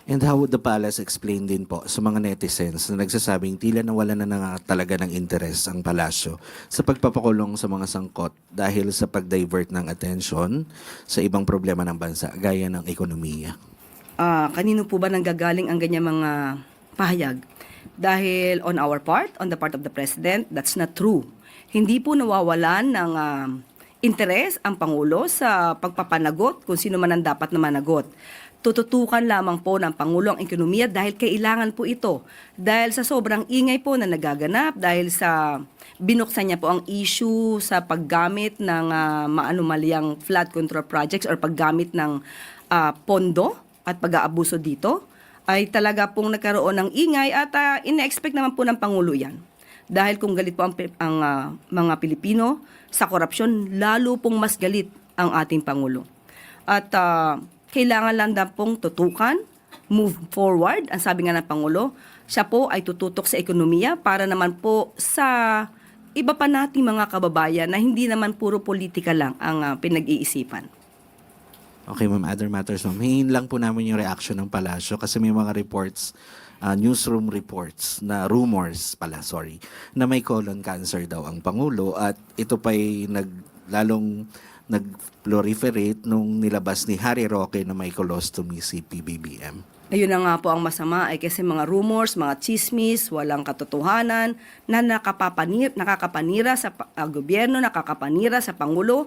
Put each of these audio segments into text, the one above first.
And how would the palace explain din po sa mga netizens na nagsasabing tila nawala na nga talaga ng interes ang palasyo sa pagpapakulong sa mga sangkot dahil sa pag-divert ng atensyon sa ibang problema ng bansa gaya ng ekonomiya? Kanino po ba nanggagaling ang ganyan mga pahayag? Dahil on our part, on the part of the President, that's not true. Hindi po nawawalan ng interes ang Pangulo sa pagpapanagot kung sino man ang dapat na managot. Tututukan lamang po ng Pangulo ang ekonomiya dahil kailangan po ito. Dahil sa sobrang ingay po na nagaganap, dahil sa binuksan niya po ang issue sa paggamit ng maanumalyang flood control projects or paggamit ng pondo at pag-aabuso dito, ay talaga pong nagkaroon ng ingay at ina-expect naman po ng Pangulo yan. Dahil kung galit po ang mga Pilipino sa korupsyon, lalo pong mas galit ang ating Pangulo. At kailangan lang daw pong tutukan, move forward. Ang sabi nga ng Pangulo, siya po ay tututok sa ekonomiya para naman po sa iba pa nating mga kababayan na hindi naman puro politika lang ang pinag-iisipan. Okay, Ma'am, other matters, Ma'am. Hingin lang po namin yung reaction ng palasyo kasi may mga reports, newsroom reports na rumors pala, sorry, na may colon cancer daw ang Pangulo at ito pa'y lalong nag-proliferate nung nilabas ni Harry Roque na may colostomy si PBBM. Ayun na nga po ang masama ay kasi mga rumors, mga chismis, walang katotohanan na nakakapanira sa gobyerno, nakakapanira sa Pangulo,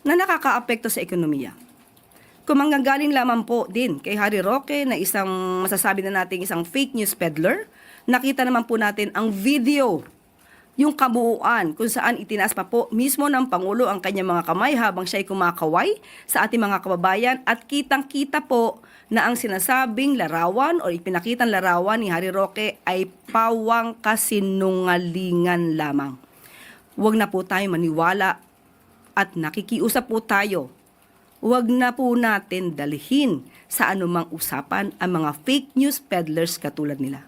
na nakakaapekto sa ekonomiya. Kung manggagaling lamang po din kay Harry Roque na isang masasabi na natin isang fake news peddler, nakita naman po natin ang video, yung kabuuan kung saan itinaas pa po mismo ng Pangulo ang kanyang mga kamay habang siya'y kumakaway sa ating mga kababayan at kitang-kita po na ang sinasabing larawan o ipinakitang larawan ni Harry Roque ay pawang kasinungalingan lamang. Huwag na po tayo maniwala at nakikiusap po tayo. Huwag na po natin dalhin sa anumang usapan ang mga fake news peddlers katulad nila.